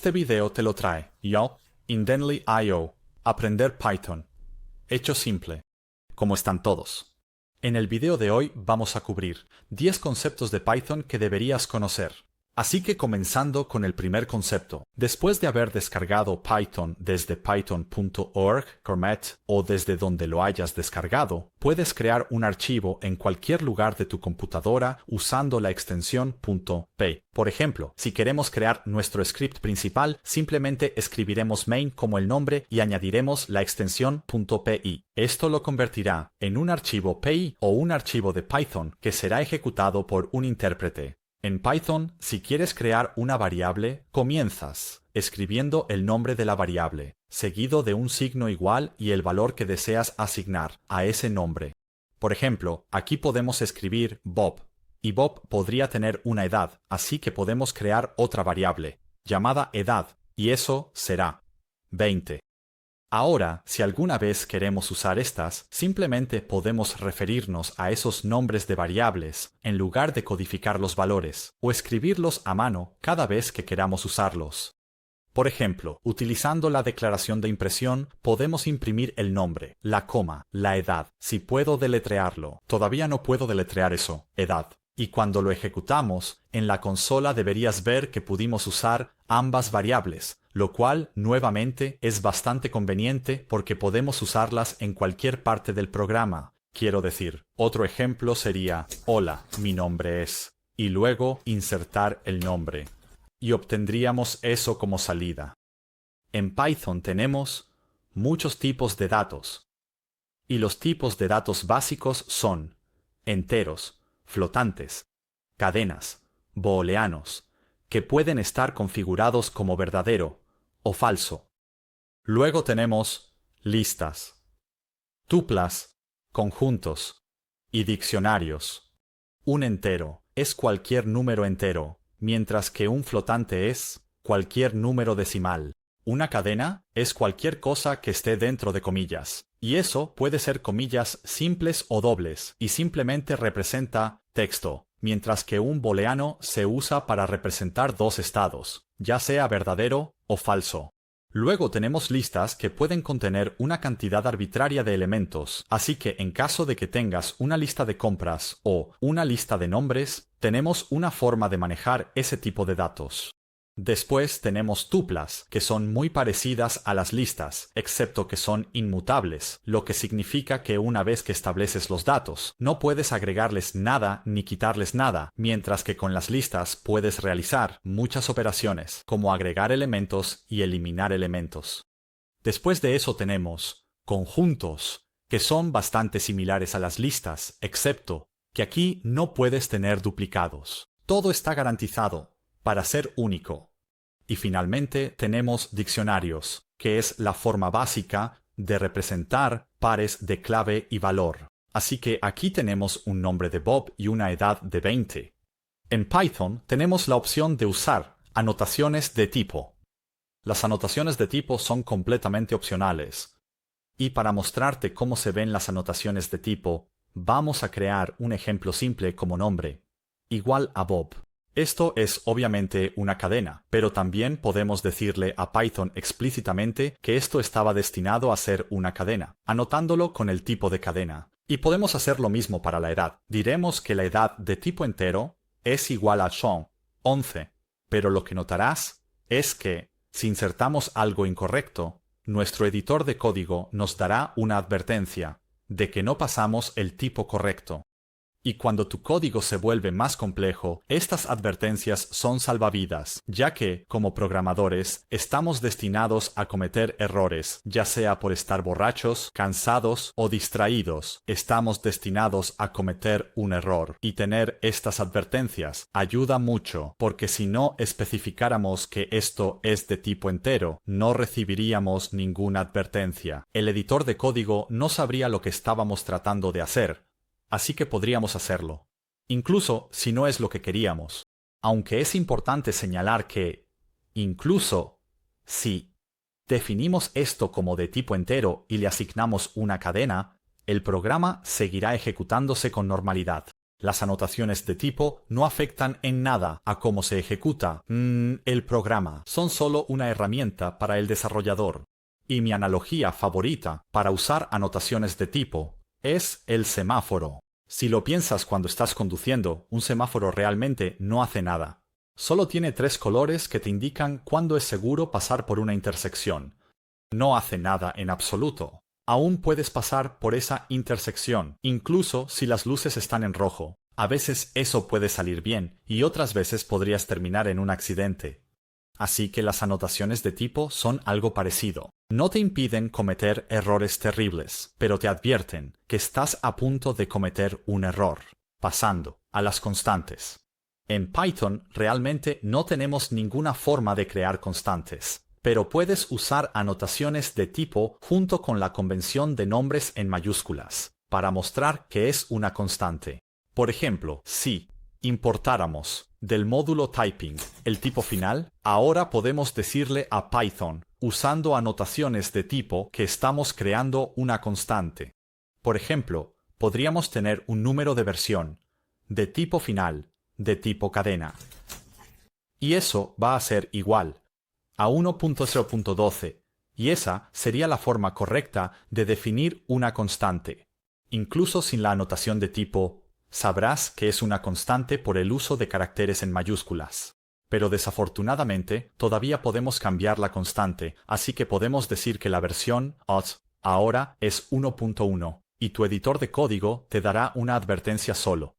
Este video te lo trae yo, Indenly.io, Aprender Python. Hecho simple, como están todos. En el video de hoy vamos a cubrir 10 conceptos de Python que deberías conocer. Así que comenzando con el primer concepto. Después de haber descargado Python desde python.org, o desde donde lo hayas descargado, puedes crear un archivo en cualquier lugar de tu computadora usando la extensión .py. Por ejemplo, si queremos crear nuestro script principal, simplemente escribiremos main como el nombre y añadiremos la extensión .py. Esto lo convertirá en un archivo PY o un archivo de Python que será ejecutado por un intérprete. En Python, si quieres crear una variable, comienzas escribiendo el nombre de la variable, seguido de un signo igual y el valor que deseas asignar a ese nombre. Por ejemplo, aquí podemos escribir Bob, y Bob podría tener una edad, así que podemos crear otra variable, llamada edad, y eso será 20. Ahora, si alguna vez queremos usar estas, simplemente podemos referirnos a esos nombres de variables en lugar de codificar los valores, o escribirlos a mano cada vez que queramos usarlos. Por ejemplo, utilizando la declaración de impresión, podemos imprimir el nombre, la coma, la edad. Si puedo deletrearlo, todavía no puedo deletrear eso, edad. Y cuando lo ejecutamos, en la consola deberías ver que pudimos usar ambas variables, lo cual, nuevamente, es bastante conveniente porque podemos usarlas en cualquier parte del programa. Quiero decir, otro ejemplo sería, hola, mi nombre es, y luego insertar el nombre. Y obtendríamos eso como salida. En Python tenemos muchos tipos de datos. Y los tipos de datos básicos son enteros, flotantes, cadenas, booleanos, que pueden estar configurados como verdadero o falso. Luego tenemos listas, tuplas, conjuntos y diccionarios. Un entero es cualquier número entero, mientras que un flotante es cualquier número decimal. Una cadena es cualquier cosa que esté dentro de comillas, y eso puede ser comillas simples o dobles, y simplemente representa texto, mientras que un booleano se usa para representar dos estados, ya sea verdadero o falso. Luego tenemos listas que pueden contener una cantidad arbitraria de elementos, así que en caso de que tengas una lista de compras o una lista de nombres, tenemos una forma de manejar ese tipo de datos. Después tenemos tuplas, que son muy parecidas a las listas, excepto que son inmutables, lo que significa que una vez que estableces los datos, no puedes agregarles nada ni quitarles nada, mientras que con las listas puedes realizar muchas operaciones, como agregar elementos y eliminar elementos. Después de eso tenemos conjuntos, que son bastante similares a las listas, excepto que aquí no puedes tener duplicados. Todo está garantizado para ser único. Y finalmente tenemos diccionarios, que es la forma básica de representar pares de clave y valor. Así que aquí tenemos un nombre de Bob y una edad de 20. En Python tenemos la opción de usar anotaciones de tipo. Las anotaciones de tipo son completamente opcionales. Y para mostrarte cómo se ven las anotaciones de tipo, vamos a crear un ejemplo simple como nombre, igual a Bob. Esto es obviamente una cadena, pero también podemos decirle a Python explícitamente que esto estaba destinado a ser una cadena, anotándolo con el tipo de cadena. Y podemos hacer lo mismo para la edad. Diremos que la edad de tipo entero es igual a Sean, 11, pero lo que notarás es que, si insertamos algo incorrecto, nuestro editor de código nos dará una advertencia de que no pasamos el tipo correcto. Y cuando tu código se vuelve más complejo, estas advertencias son salvavidas, ya que, como programadores, estamos destinados a cometer errores, ya sea por estar borrachos, cansados o distraídos. Estamos destinados a cometer un error. Y tener estas advertencias ayuda mucho, porque si no especificáramos que esto es de tipo entero, no recibiríamos ninguna advertencia. El editor de código no sabría lo que estábamos tratando de hacer. Así que podríamos hacerlo, incluso si no es lo que queríamos. Aunque es importante señalar que, incluso si definimos esto como de tipo entero y le asignamos una cadena, el programa seguirá ejecutándose con normalidad. Las anotaciones de tipo no afectan en nada a cómo se ejecuta el programa. Son solo una herramienta para el desarrollador. Y mi analogía favorita para usar anotaciones de tipo es el semáforo. Si lo piensas cuando estás conduciendo, un semáforo realmente no hace nada. Solo tiene 3 colores que te indican cuándo es seguro pasar por una intersección. No hace nada en absoluto. Aún puedes pasar por esa intersección, incluso si las luces están en rojo. A veces eso puede salir bien y otras veces podrías terminar en un accidente. Así que las anotaciones de tipo son algo parecido. No te impiden cometer errores terribles, pero te advierten que estás a punto de cometer un error, pasando a las constantes. En Python realmente no tenemos ninguna forma de crear constantes, pero puedes usar anotaciones de tipo junto con la convención de nombres en mayúsculas, para mostrar que es una constante. Por ejemplo, si importáramos del módulo typing el tipo final, ahora podemos decirle a Python, usando anotaciones de tipo, que estamos creando una constante. Por ejemplo, podríamos tener un número de versión, de tipo final, de tipo cadena. Y eso va a ser igual a 1.0.12, y esa sería la forma correcta de definir una constante. Incluso sin la anotación de tipo, sabrás que es una constante por el uso de caracteres en mayúsculas. Pero desafortunadamente, todavía podemos cambiar la constante, así que podemos decir que la versión ahora es 1.1, y tu editor de código te dará una advertencia solo.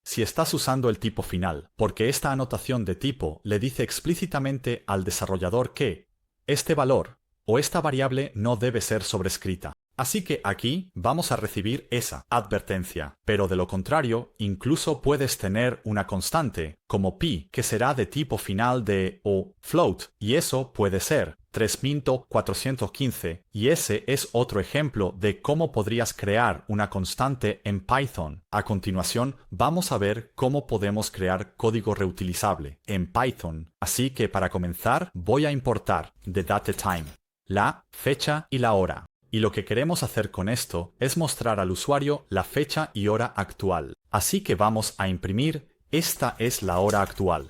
Si estás usando el tipo final, porque esta anotación de tipo le dice explícitamente al desarrollador que este valor o esta variable no debe ser sobrescrita. Así que aquí vamos a recibir esa advertencia, pero de lo contrario, incluso puedes tener una constante, como pi, que será de tipo final de o float, y eso puede ser 3415, y ese es otro ejemplo de cómo podrías crear una constante en Python. A continuación, vamos a ver cómo podemos crear código reutilizable en Python. Así que para comenzar, voy a importar de datetime la fecha y la hora. Y lo que queremos hacer con esto es mostrar al usuario la fecha y hora actual. Así que vamos a imprimir esta es la hora actual.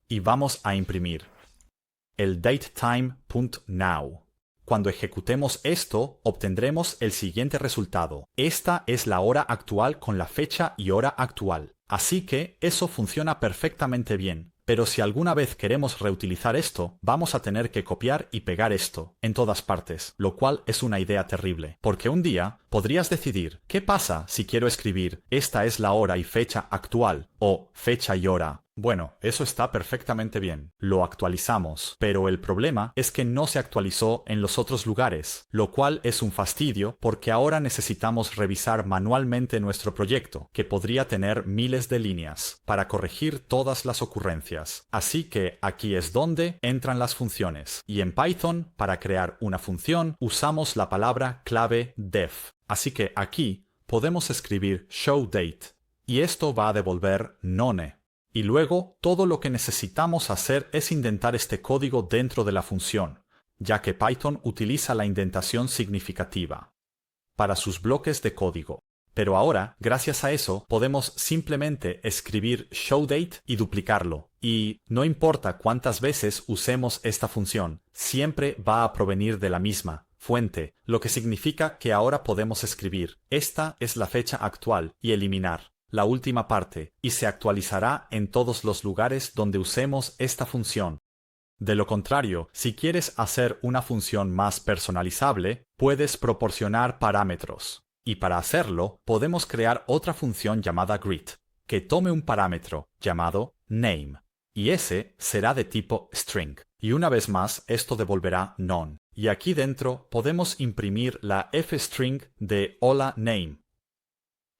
Y vamos a imprimir el datetime.now. Cuando ejecutemos esto, obtendremos el siguiente resultado. Esta es la hora actual con la fecha y hora actual. Así que eso funciona perfectamente bien. Pero si alguna vez queremos reutilizar esto, vamos a tener que copiar y pegar esto en todas partes, lo cual es una idea terrible, porque un día podrías decidir, ¿qué pasa si quiero escribir esta es la hora y fecha actual o fecha y hora? Bueno, eso está perfectamente bien. Lo actualizamos, pero el problema es que no se actualizó en los otros lugares, lo cual es un fastidio porque ahora necesitamos revisar manualmente nuestro proyecto, que podría tener miles de líneas, para corregir todas las ocurrencias. Así que aquí es donde entran las funciones. Y en Python, para crear una función, usamos la palabra clave def. Así que aquí podemos escribir showDate, y esto va a devolver none. Y luego, todo lo que necesitamos hacer es indentar este código dentro de la función, ya que Python utiliza la indentación significativa para sus bloques de código. Pero ahora, gracias a eso, podemos simplemente escribir showDate y duplicarlo. Y no importa cuántas veces usemos esta función, siempre va a provenir de la misma fuente, lo que significa que ahora podemos escribir esta es la fecha actual y eliminar la última parte, y se actualizará en todos los lugares donde usemos esta función. De lo contrario, si quieres hacer una función más personalizable, puedes proporcionar parámetros. Y para hacerlo, podemos crear otra función llamada greet, que tome un parámetro llamado name, y ese será de tipo string. Y una vez más, esto devolverá none. Y aquí dentro podemos imprimir la fstring de hola name,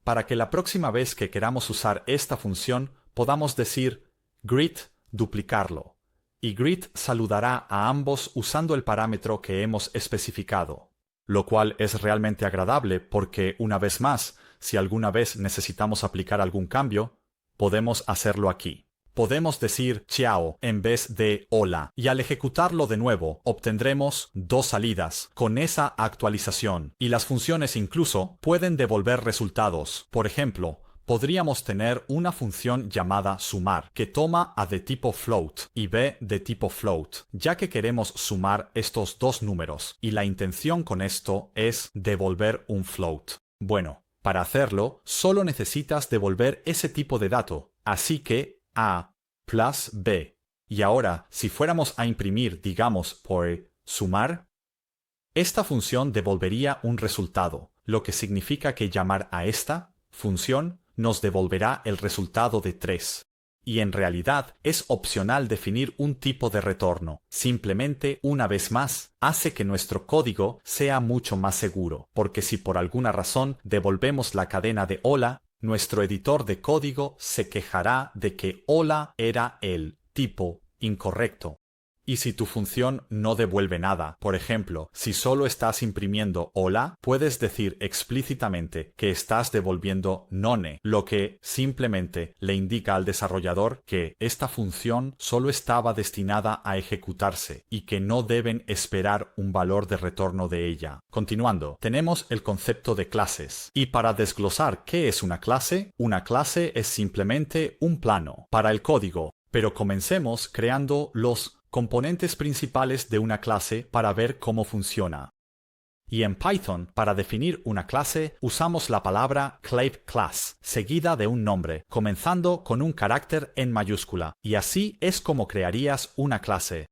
para que la próxima vez que queramos usar esta función podamos decir greet, duplicarlo, y greet saludará a ambos usando el parámetro que hemos especificado, lo cual es realmente agradable porque, una vez más, si alguna vez necesitamos aplicar algún cambio, podemos hacerlo aquí. Podemos decir ciao en vez de hola, y al ejecutarlo de nuevo obtendremos dos salidas con esa actualización, y las funciones incluso pueden devolver resultados. Por ejemplo, podríamos tener una función llamada sumar, que toma A de tipo float y B de tipo float, ya que queremos sumar estos dos números, y la intención con esto es devolver un float. Bueno, para hacerlo, solo necesitas devolver ese tipo de dato, así que A plus B. Y ahora, si fuéramos a imprimir, digamos, por sumar, esta función devolvería un resultado, lo que significa que llamar a esta función nos devolverá el resultado de 3. Y en realidad es opcional definir un tipo de retorno. Simplemente, una vez más, hace que nuestro código sea mucho más seguro, porque si por alguna razón devolvemos la cadena de hola, nuestro editor de código se quejará de que hola era el tipo incorrecto. Y si tu función no devuelve nada, por ejemplo, si solo estás imprimiendo hola, puedes decir explícitamente que estás devolviendo none, lo que simplemente le indica al desarrollador que esta función solo estaba destinada a ejecutarse y que no deben esperar un valor de retorno de ella. Continuando, tenemos el concepto de clases. Y para desglosar qué es una clase es simplemente un plano para el código. Pero comencemos creando los componentes principales de una clase para ver cómo funciona. Y en Python, para definir una clase, usamos la palabra clave class, seguida de un nombre, comenzando con un carácter en mayúscula, y así es como crearías una clase.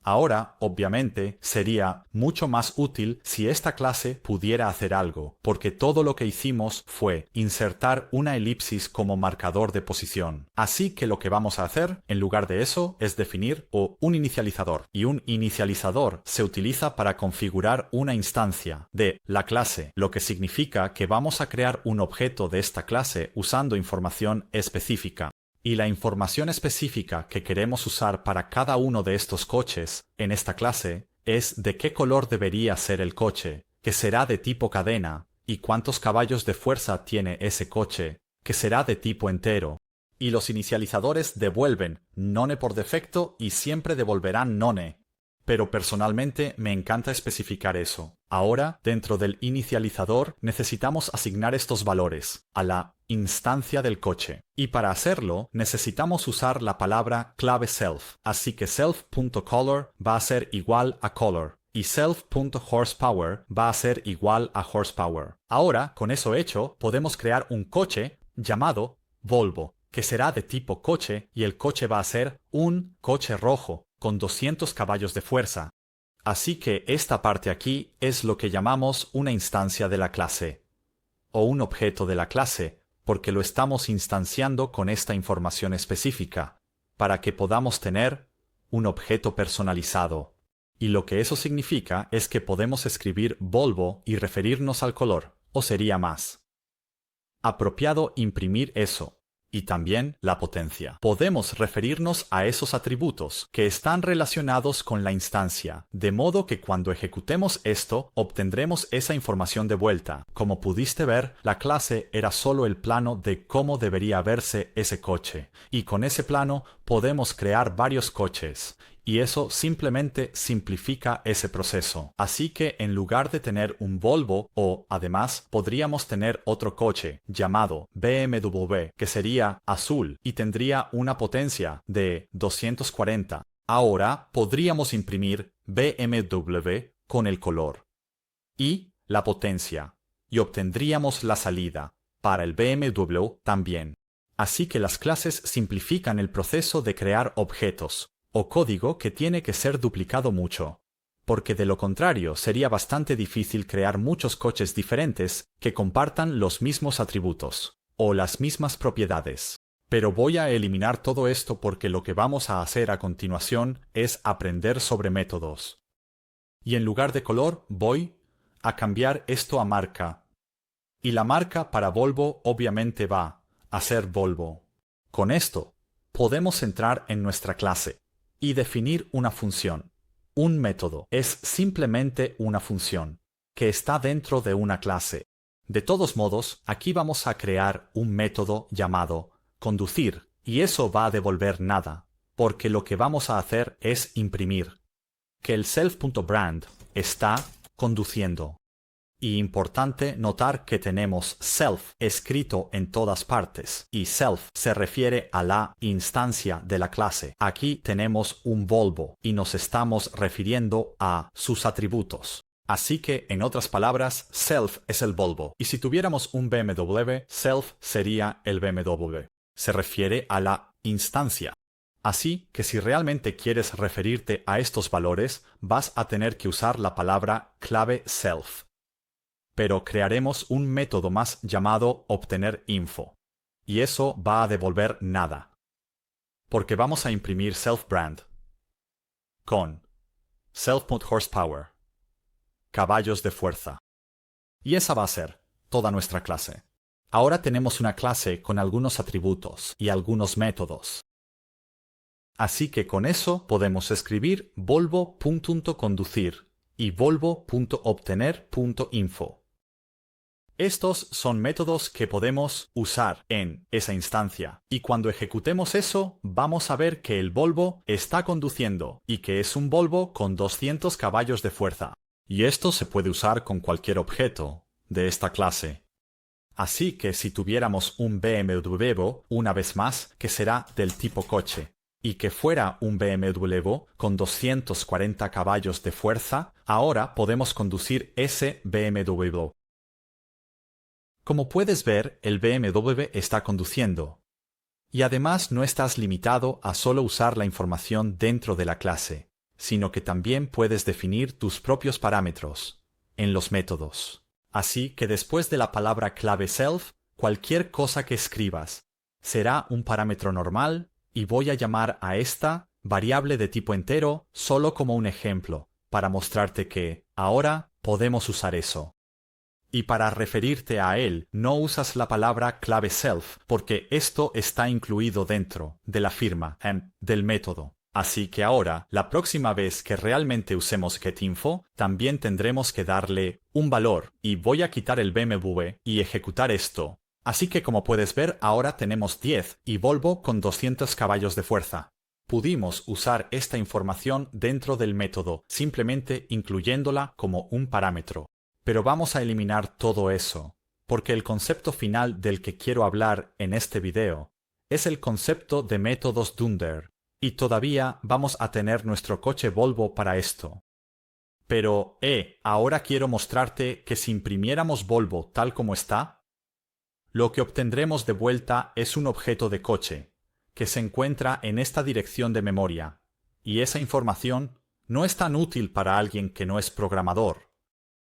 Ahora, obviamente, sería mucho más útil si esta clase pudiera hacer algo, porque todo lo que hicimos fue insertar una elipsis como marcador de posición. Así que lo que vamos a hacer, en lugar de eso, es definir un inicializador. Y un inicializador se utiliza para configurar una instancia de la clase, lo que significa que vamos a crear un objeto de esta clase usando información específica. Y la información específica que queremos usar para cada uno de estos coches en esta clase es de qué color debería ser el coche, que será de tipo cadena, y cuántos caballos de fuerza tiene ese coche, que será de tipo entero. Y los inicializadores devuelven none por defecto y siempre devolverán none. Pero personalmente me encanta especificar eso. Ahora, dentro del inicializador, necesitamos asignar estos valores a la instancia del coche. Y para hacerlo, necesitamos usar la palabra clave self. Así que self.color va a ser igual a color. Y self.horsepower va a ser igual a horsepower. Ahora, con eso hecho, podemos crear un coche llamado Volvo, que será de tipo coche, y el coche va a ser un coche rojo con 200 caballos de fuerza. Así que esta parte aquí es lo que llamamos una instancia de la clase, o un objeto de la clase, porque lo estamos instanciando con esta información específica, para que podamos tener un objeto personalizado. Y lo que eso significa es que podemos escribir Volvo y referirnos al color, o sería más apropiado imprimir eso. Y también la potencia. Podemos referirnos a esos atributos que están relacionados con la instancia, de modo que cuando ejecutemos esto, obtendremos esa información de vuelta. Como pudiste ver, la clase era solo el plano de cómo debería verse ese coche, y con ese plano podemos crear varios coches. Y eso simplemente simplifica ese proceso. Así que en lugar de tener un Volvo además, podríamos tener otro coche llamado BMW, que sería azul y tendría una potencia de 240. Ahora podríamos imprimir BMW con el color y la potencia, y obtendríamos la salida para el BMW también. Así que las clases simplifican el proceso de crear objetos o código que tiene que ser duplicado mucho. porque de lo contrario sería bastante difícil crear muchos coches diferentes que compartan los mismos atributos o las mismas propiedades. Pero voy a eliminar todo esto porque lo que vamos a hacer a continuación es aprender sobre métodos. Y en lugar de color voy a cambiar esto a marca. Y la marca para Volvo obviamente va a ser Volvo. Con esto podemos entrar en nuestra clase y definir una función. Un método es simplemente una función que está dentro de una clase. De todos modos, aquí vamos a crear un método llamado conducir y eso va a devolver nada, porque lo que vamos a hacer es imprimir que el self.brand está conduciendo. Y importante notar que tenemos self escrito en todas partes, y self se refiere a la instancia de la clase. Aquí tenemos un Volvo y nos estamos refiriendo a sus atributos. Así que, en otras palabras, self es el Volvo. Y si tuviéramos un BMW, self sería el BMW. Se refiere a la instancia. Así que si realmente quieres referirte a estos valores, vas a tener que usar la palabra clave self. Pero crearemos un método más llamado obtener info. Y eso va a devolver nada. Porque vamos a imprimir self-brand con self.horsepower, caballos de fuerza. Y esa va a ser toda nuestra clase. Ahora tenemos una clase con algunos atributos y algunos métodos. Así que con eso podemos escribir volvo.conducir y volvo.obtener.info. Estos son métodos que podemos usar en esa instancia, y cuando ejecutemos eso, vamos a ver que el Volvo está conduciendo y que es un Volvo con 200 caballos de fuerza. Y esto se puede usar con cualquier objeto de esta clase. Así que si tuviéramos un BMW, una vez más, que será del tipo coche, y que fuera un BMW con 240 caballos de fuerza, ahora podemos conducir ese BMW. Como puedes ver, el BMW está conduciendo. Y además no estás limitado a solo usar la información dentro de la clase, sino que también puedes definir tus propios parámetros en los métodos. Así que después de la palabra clave self, cualquier cosa que escribas será un parámetro normal y voy a llamar a esta variable de tipo entero solo como un ejemplo, para mostrarte que ahora podemos usar eso. Y para referirte a él, no usas la palabra clave self, porque esto está incluido dentro de la firma del método. Así que ahora, la próxima vez que realmente usemos getInfo, también tendremos que darle un valor, y voy a quitar el BMW y ejecutar esto. Así que como puedes ver, ahora tenemos 10 y Volvo con 200 caballos de fuerza. Pudimos usar esta información dentro del método, simplemente incluyéndola como un parámetro. Pero vamos a eliminar todo eso, porque el concepto final del que quiero hablar en este video es el concepto de métodos Dunder, y todavía vamos a tener nuestro coche Volvo para esto. Pero, ahora quiero mostrarte que si imprimiéramos Volvo tal como está, lo que obtendremos de vuelta es un objeto de coche, que se encuentra en esta dirección de memoria, y esa información no es tan útil para alguien que no es programador.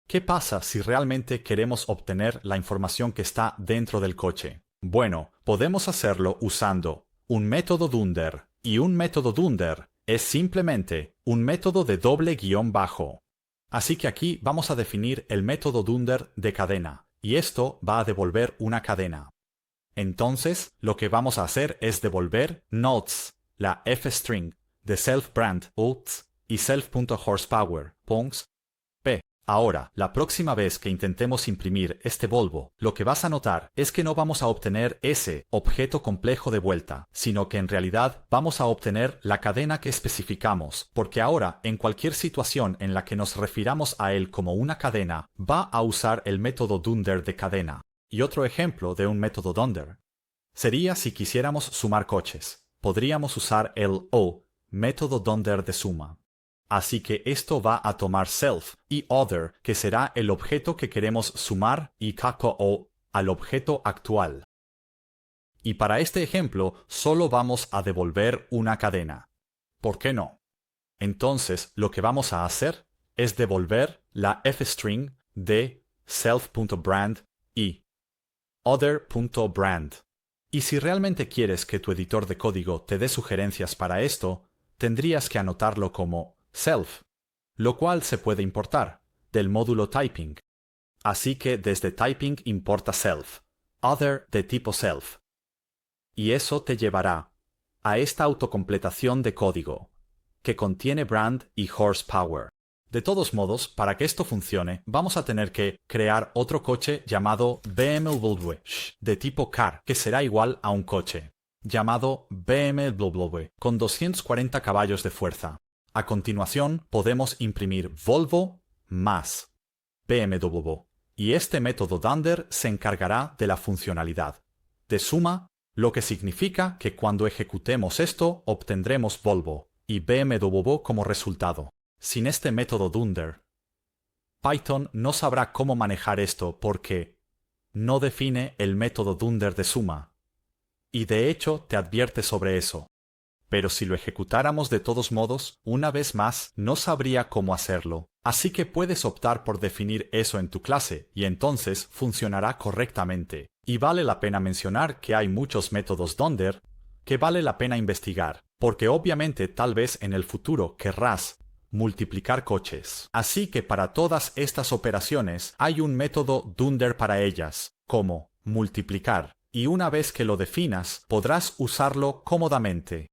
¿Qué pasa si realmente queremos obtener la información que está dentro del coche? Bueno, podemos hacerlo usando un método Dunder, y un método Dunder es simplemente un método de doble guión bajo. Así que aquí vamos a definir el método Dunder de cadena, y esto va a devolver una cadena. Entonces, lo que vamos a hacer es devolver nodes, la f-string de self-brand UTS y self.horsepower punks p. Ahora, la próxima vez que intentemos imprimir este Volvo, lo que vas a notar es que no vamos a obtener ese objeto complejo de vuelta, sino que en realidad vamos a obtener la cadena que especificamos, porque ahora, en cualquier situación en la que nos refiramos a él como una cadena, va a usar el método Dunder de cadena. Y otro ejemplo de un método Dunder sería si quisiéramos sumar coches. Podríamos usar el método Dunder de suma. Así que esto va a tomar self y other, que será el objeto que queremos sumar, y kako al objeto actual. Y para este ejemplo solo vamos a devolver una cadena. ¿Por qué no? Entonces lo que vamos a hacer es devolver la f-string de self.brand y other.brand. Y si realmente quieres que tu editor de código te dé sugerencias para esto, tendrías que anotarlo como self, lo cual se puede importar del módulo typing. Así que desde typing importa self, other de tipo self. Y eso te llevará a esta autocompletación de código, que contiene brand y horsepower. De todos modos, para que esto funcione, vamos a tener que crear otro coche llamado BMW de tipo car, que será igual a un coche llamado BMW con 240 caballos de fuerza. A continuación, podemos imprimir Volvo más BMW, y este método dunder se encargará de la funcionalidad de suma, lo que significa que cuando ejecutemos esto obtendremos Volvo y BMW como resultado. Sin este método dunder, Python no sabrá cómo manejar esto porque no define el método dunder de suma, y de hecho te advierte sobre eso. Pero si lo ejecutáramos de todos modos, una vez más, no sabría cómo hacerlo. Así que puedes optar por definir eso en tu clase, y entonces funcionará correctamente. Y vale la pena mencionar que hay muchos métodos dunder que vale la pena investigar, porque obviamente tal vez en el futuro querrás multiplicar coches. Así que para todas estas operaciones hay un método dunder para ellas, como multiplicar, y una vez que lo definas podrás usarlo cómodamente.